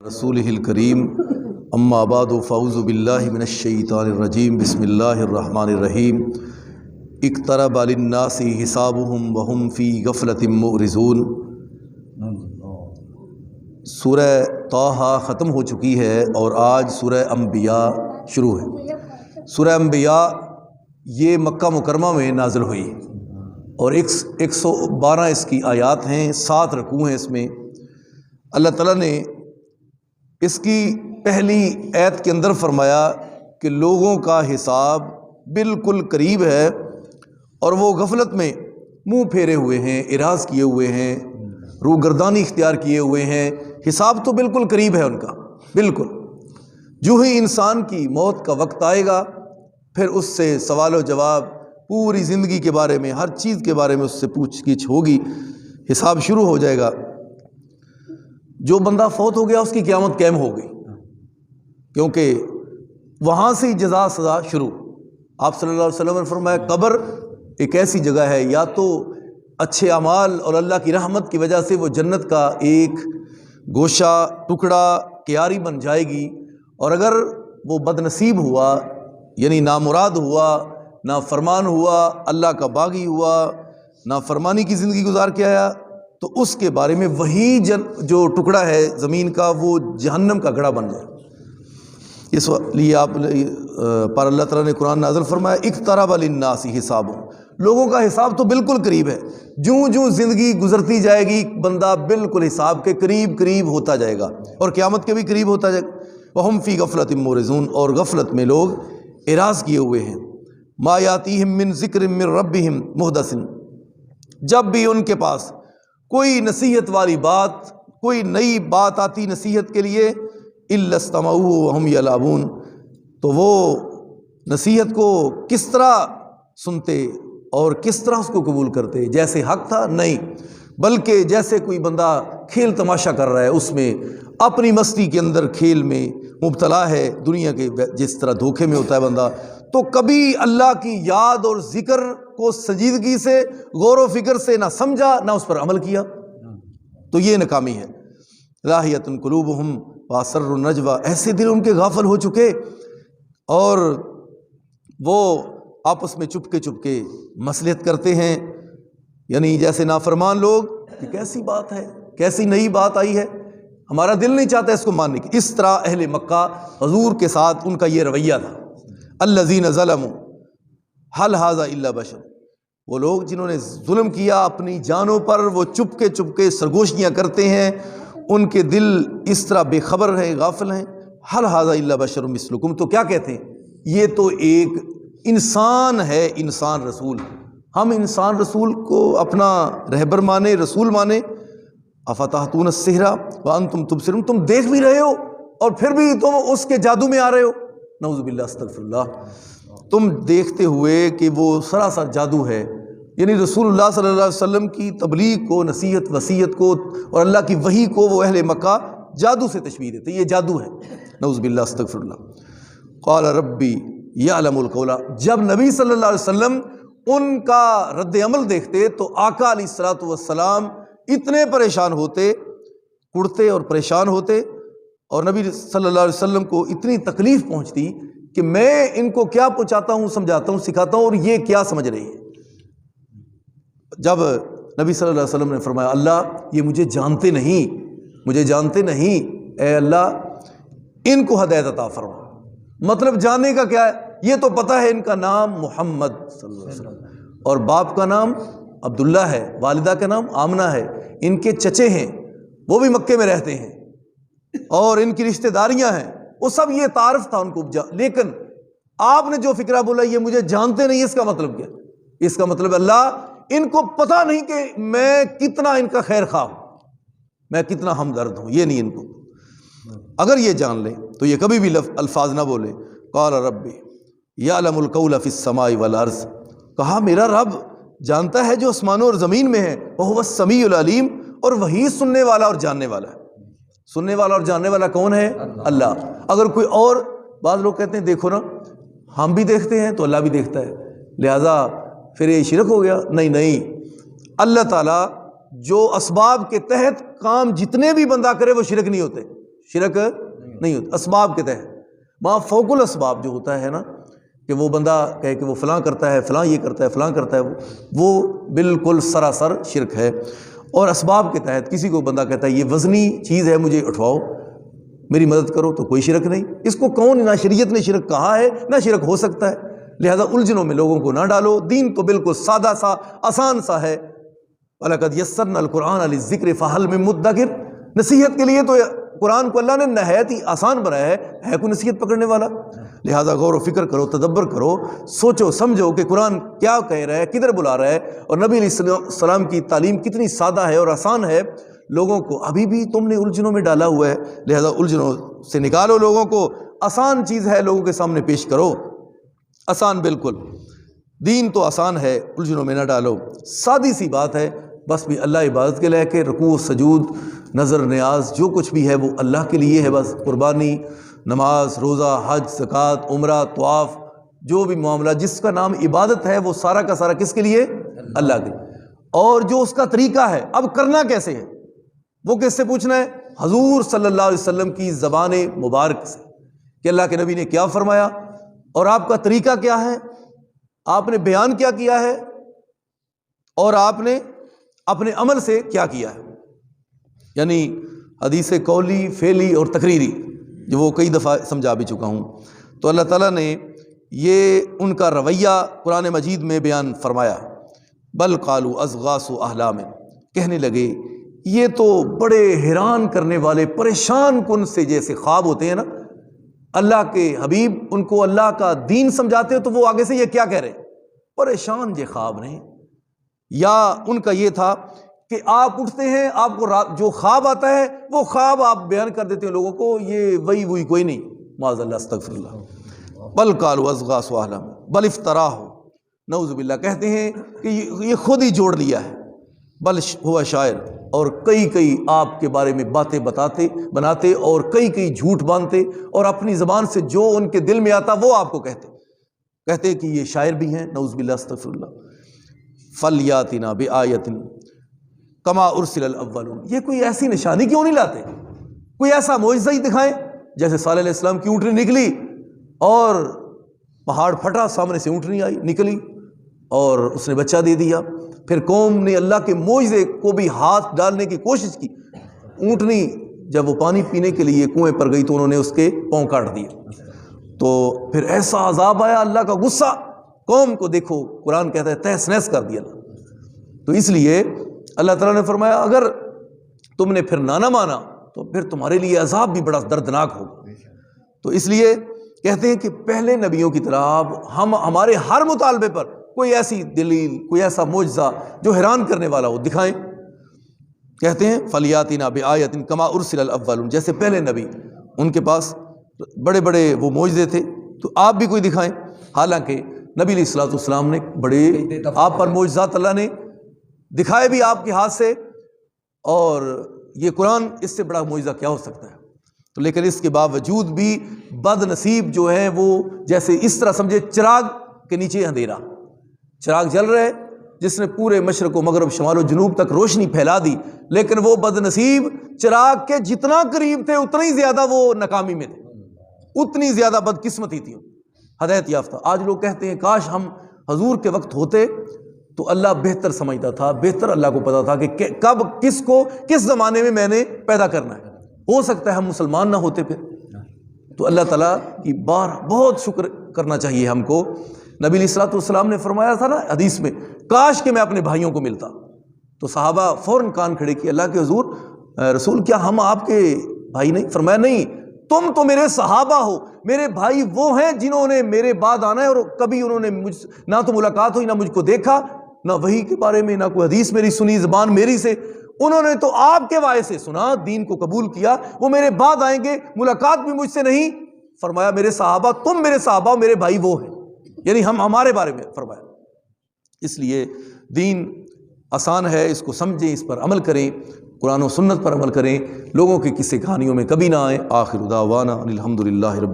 رسولہ الکریم اما بعد فاعوذ باللہ من الشیطان الرجیم بسم اللہ الرحمن الرحیم اقترب للناس حسابهم وهم فی غفلۃ معرضون۔ سورہ طٰہٰ ختم ہو چکی ہے اور آج سورہ انبیاء شروع ہے۔ سورہ انبیاء یہ مکہ مکرمہ میں نازل ہوئی اور 112 اس کی آیات ہیں، 7 رکوع ہیں۔ اس میں اللہ تعالیٰ نے اس کی پہلی آیت کے اندر فرمایا کہ لوگوں کا حساب بالکل قریب ہے اور وہ غفلت میں منہ پھیرے ہوئے ہیں، اعراض کیے ہوئے ہیں، روگردانی اختیار کیے ہوئے ہیں۔ حساب تو بالکل قریب ہے ان کا، بالکل۔ جو ہی انسان کی موت کا وقت آئے گا پھر اس سے سوال و جواب، پوری زندگی کے بارے میں، ہر چیز کے بارے میں اس سے پوچھ گچھ ہوگی، حساب شروع ہو جائے گا۔ جو بندہ فوت ہو گیا اس کی قیامت قائم ہو گئی، کیونکہ وہاں سے جزا سزا شروع۔ آپ صلی اللہ علیہ وسلم نے فرمایا قبر ایک ایسی جگہ ہے، یا تو اچھے اعمال اور اللہ کی رحمت کی وجہ سے وہ جنت کا ایک گوشہ، ٹکڑا، کیاری بن جائے گی، اور اگر وہ بد نصیب ہوا، یعنی نامراد ہوا، نافرمان ہوا، اللہ کا باغی ہوا، نافرمانی کی زندگی گزار کے آیا، تو اس کے بارے میں وہی جو ٹکڑا ہے زمین کا وہ جہنم کا گڑھا بن جائے۔ اس لیے آپ پر اللہ تعالیٰ نے قرآن نازل فرمایا اقترب للناس حسابهم، لوگوں کا حساب تو بالکل قریب ہے۔ جوں جوں زندگی گزرتی جائے گی بندہ بالکل حساب کے قریب قریب ہوتا جائے گا اور قیامت کے بھی قریب ہوتا جائے گا۔ وہم فی غفلۃ معرضون، اور غفلت میں لوگ اعراض کیے ہوئے ہیں۔ ما یاتیہم من ذکر من ربہم محدث، جب بھی ان کے پاس کوئی نصیحت والی بات، کوئی نئی بات آتی نصیحت کے لیے، الا استمعوہ وہم یلعبون، تو وہ نصیحت کو کس طرح سنتے اور کس طرح اس کو قبول کرتے؟ جیسے حق تھا؟ نہیں، بلکہ جیسے کوئی بندہ کھیل تماشا کر رہا ہے، اس میں اپنی مستی کے اندر کھیل میں مبتلا ہے، دنیا کے جس طرح دھوکے میں ہوتا ہے بندہ، تو کبھی اللہ کی یاد اور ذکر کو سنجیدگی سے، غور و فکر سے نہ سمجھا، نہ اس پر عمل کیا، تو یہ ناکامی ہے۔ لاہیۃ قلوبہم واسروا النجوى، ایسے دل ان کے غافل ہو چکے اور وہ آپس میں چپ کے مصلحت کرتے ہیں، یعنی جیسے نافرمان لوگ کہ کیسی بات ہے، کیسی نئی بات آئی ہے، ہمارا دل نہیں چاہتا اس کو ماننے کی۔ اس طرح اہل مکہ حضور کے ساتھ ان کا یہ رویہ تھا۔ الذین ظلموا هل هذا الا بشر، وہ لوگ جنہوں نے ظلم کیا اپنی جانوں پر، وہ چپ کے سرگوشیاں کرتے ہیں، ان کے دل اس طرح بے خبر ہیں، غافل ہیں۔ هل هذا الا بشر مثلکم، تو کیا کہتے ہیں؟ یہ تو ایک انسان ہے، انسان رسول۔ ہم انسان رسول کو اپنا رہبر مانے، رسول مانے۔ افتحتون السحر وانتم تبصرون، تم دیکھ بھی رہے ہو اور پھر بھی تم اس کے جادو میں آ رہے ہو، نعوذ باللہ، استغفر اللہ۔ تم دیکھتے ہوئے کہ وہ سراسر جادو ہے، یعنی رسول اللہ صلی اللہ علیہ وسلم کی تبلیغ کو، نصیحت وصیت کو اور اللہ کی وحی کو وہ اہل مکہ جادو سے تشبیہ دیتے، یہ جادو ہے، نعوذ باللہ، استغفر اللہ۔ قال ربی یعلم القول، جب نبی صلی اللہ علیہ وسلم ان کا رد عمل دیکھتے تو آقا علیہ الصلوۃ والسلام اتنے پریشان ہوتے، کڑتے اور پریشان ہوتے، اور نبی صلی اللہ علیہ وسلم کو اتنی تکلیف پہنچتی کہ میں ان کو کیا پہنچاتا ہوں، سمجھاتا ہوں، سکھاتا ہوں، اور یہ کیا سمجھ رہی ہے۔ جب نبی صلی اللہ علیہ وسلم نے فرمایا اللہ یہ مجھے جانتے نہیں، اے اللہ ان کو ہدایت عطا فرما۔ مطلب جاننے کا کیا ہے؟ یہ تو پتہ ہے ان کا نام محمد صلی اللہ علیہ وسلم اور باپ کا نام عبداللہ ہے، والدہ کا نام آمنہ ہے، ان کے چچے ہیں، وہ بھی مکے میں رہتے ہیں، اور ان کی رشتہ داریاں ہیں، وہ سب یہ تعارف تھا ان کو۔ لیکن آپ نے جو فکرہ بولا یہ مجھے جانتے نہیں، اس کا مطلب کیا؟ اس کا مطلب اللہ ان کو پتہ نہیں کہ میں کتنا ان کا خیر خواہ ہوں، میں کتنا ہمدرد ہوں، یہ نہیں ان کو۔ اگر یہ جان لیں تو یہ کبھی بھی الفاظ نہ بولے۔ قال ربی یعلم القول فی السماء والارض، کہا میرا رب جانتا ہے جو آسمانوں اور زمین میں ہے، وہو السمیع العلیم، اور وہی سننے والا اور جاننے والا ہے۔ سننے والا اور جاننے والا کون ہے؟ اللہ۔ اگر کوئی اور، بعض لوگ کہتے ہیں دیکھو نا ہم بھی دیکھتے ہیں تو اللہ بھی دیکھتا ہے، لہٰذا پھر یہ شرک ہو گیا۔ نہیں، اللہ تعالیٰ جو اسباب کے تحت کام جتنے بھی بندہ کرے وہ شرک نہیں ہوتے۔ شرک نہیں ہوتا اسباب کے تحت. وہاں فوق الاسباب جو ہوتا ہے نا کہ وہ بندہ کہے کہ وہ فلاں کرتا ہے، فلاں یہ کرتا ہے، فلاں کرتا ہے، وہ بالکل سراسر شرک ہے. اور اسباب کے تحت کسی کو بندہ کہتا ہے یہ وزنی چیز ہے مجھے اٹھواؤ، میری مدد کرو، تو کوئی شرک نہیں. اس کو کون نہ شریعت نے شرک کہا ہے نہ شرک ہو سکتا ہے. لہذا الجھنوں میں لوگوں کو نہ ڈالو. دین تو بالکل سادہ سا آسان سا ہے. وَلَقَدْ يَسَّرْنَا الْقُرْآنَ لِلذِّكْرِ فَهَلْ مِن مُدَّكِرٍ. نصیحت کے لیے تو قرآن کو اللہ نے نہایت ہی آسان بنایا ہے کوئی نصیحت پکڑنے والا؟ لہذا غور و فکر کرو، تدبر کرو، سوچو سمجھو کہ قرآن کیا کہہ رہا ہے، کدھر بلا رہا ہے، اور نبی علیہ السلام کی تعلیم کتنی سادہ ہے اور آسان ہے. لوگوں کو ابھی بھی تم نے الجھنوں میں ڈالا ہوا ہے. لہذا الجھنوں سے نکالو لوگوں کو. آسان چیز ہے لوگوں کے سامنے پیش کرو، آسان بالکل. دین تو آسان ہے، الجھنوں میں نہ ڈالو. سادی سی بات ہے، بس بھی اللہ عبادت کے لے کے رکوع سجود نظر نیاز جو کچھ بھی ہے وہ اللہ کے لیے ہے. بس قربانی، نماز، روزہ، حج، زکوٰۃ، عمرہ، طواف، جو بھی معاملہ جس کا نام عبادت ہے وہ سارا کا سارا کس کے لیے؟ اللہ کے. اور جو اس کا طریقہ ہے اب کرنا کیسے ہے وہ کس سے پوچھنا ہے؟ حضور صلی اللہ علیہ وسلم کی زبان مبارک سے کہ اللہ کے نبی نے کیا فرمایا اور آپ کا طریقہ کیا ہے، آپ نے بیان کیا کیا ہے اور آپ نے اپنے عمل سے کیا کیا ہے. یعنی حدیث قولی، فعلی اور تقریری جو وہ کئی دفعہ سمجھا بھی چکا ہوں. تو اللہ تعالیٰ نے یہ ان کا رویہ قرآن مجید میں بیان فرمایا. بل قالوا اضغاث احلام، کہنے لگے یہ تو بڑے حیران کرنے والے پریشان کن سے جیسے خواب ہوتے ہیں نا. اللہ کے حبیب ان کو اللہ کا دین سمجھاتے تو وہ آگے سے یہ کیا کہہ رہے ہیں؟ پریشان یہ خواب نہیں. یا ان کا یہ تھا کہ آپ اٹھتے ہیں، آپ کو جو خواب آتا ہے وہ خواب آپ بیان کر دیتے ہیں لوگوں کو، یہ وہی کوئی نہیں، معاذ اللہ استغفر اللہ. بل قالوا اضغاث احلام بل افتراہ، نعوذ باللہ، کہتے ہیں کہ یہ خود ہی جوڑ لیا ہے. بل ہوا شاعر، اور کئی آپ کے بارے میں باتیں بناتے اور کئی جھوٹ باندھتے اور اپنی زبان سے جو ان کے دل میں آتا وہ آپ کو کہتے کہ یہ شاعر بھی ہیں، نعوذ باللہ استغفر اللہ. فَلْيَأْتِنَا بِآیَةٍ کما ارسل الاولون، یہ کوئی ایسی نشانی کیوں نہیں لاتے، کوئی ایسا معجزہ ہی دکھائیں جیسے صالح علیہ السلام کی اونٹنی نکلی اور پہاڑ پھٹا، سامنے سے اونٹنی آئی نکلی اور اس نے بچہ دے دیا. پھر قوم نے اللہ کے معجزے کو بھی ہاتھ ڈالنے کی کوشش کی. اونٹنی جب وہ پانی پینے کے لیے کنویں پر گئی تو انہوں نے اس کے پاؤں کاٹ دیے. تو پھر ایسا عذاب آیا، اللہ کا غصہ. قوم کو دیکھو قرآن کہتا ہے تہس نہس کر دیا اللہ. تو اس لیے اللہ تعالیٰ نے فرمایا اگر تم نے پھر نہ مانا تو پھر تمہارے لیے عذاب بھی بڑا دردناک ہوگا. تو اس لیے کہتے ہیں کہ پہلے نبیوں کی طرح ہم ہمارے ہر مطالبے پر کوئی ایسی دلیل، کوئی ایسا معجزہ جو حیران کرنے والا ہو دکھائیں. کہتے ہیں فَلْيَأْتِنَا بِآیَةٍ کَمَا أُرْسِلَ الْأَوَّلُونَ، جیسے پہلے نبی ان کے پاس بڑے بڑے وہ معجزے تھے تو آپ بھی کوئی دکھائیں. حالانکہ نبی علیہ الصلوۃ والسلام نے بڑے آپ پر معجزات اللہ نے دکھائے بھی آپ کے ہاتھ سے، اور یہ قرآن اس سے بڑا معجزہ کیا ہو سکتا ہے. تو لیکن اس کے باوجود بھی بد نصیب جو ہیں وہ جیسے اس طرح سمجھے چراغ کے نیچے اندھیرا، چراغ جل رہے جس نے پورے مشرق و مغرب، شمال و جنوب تک روشنی پھیلا دی، لیکن وہ بد نصیب چراغ کے جتنا قریب تھے اتنا ہی زیادہ وہ ناکامی میں تھے، اتنی زیادہ بدقسمتی تھی، ہدایت یافتہ. آج لوگ کہتے ہیں کاش ہم حضور کے وقت ہوتے تو اللہ بہتر سمجھتا تھا، بہتر اللہ کو پتا تھا کہ کب کس کو کس زمانے میں نے پیدا کرنا ہے. ہو سکتا ہے ہم مسلمان نہ ہوتے پھر. تو اللہ تعالیٰ کی بہت شکر کرنا چاہیے ہم کو. نبی علیہ الصلوۃ والسلام نے فرمایا تھا نا حدیث میں، کاش کہ میں اپنے بھائیوں کو ملتا. تو صحابہ فوراً کان کھڑے کیے، اللہ کے حضور رسول کیا ہم آپ کے بھائی نہیں؟ فرمایا نہیں، تم تو میرے صحابہ ہو، میرے بھائی وہ ہیں جنہوں نے میرے بعد آنا ہے اور کبھی انہوں نے مجھ نہ تو ملاقات ہوئی، نہ مجھ کو دیکھا، نہ وحی کے بارے میں، نہ کوئی حدیث میری سنی زبان میری سے. انہوں نے تو آپ کے واسطے سے سنا، دین کو قبول کیا، وہ میرے بعد آئیں گے، ملاقات بھی مجھ سے نہیں. فرمایا میرے صحابہ، تم میرے صحابہ، میرے بھائی وہ ہیں، یعنی ہم ہمارے بارے میں فرمایا. اس لیے دین آسان ہے، اس کو سمجھیں، اس پر عمل کریں، قرآن و سنت پر عمل کریں، لوگوں کی قصے کہانیوں میں کبھی نہ آئیں. آخر دعوانا الحمدللہ رب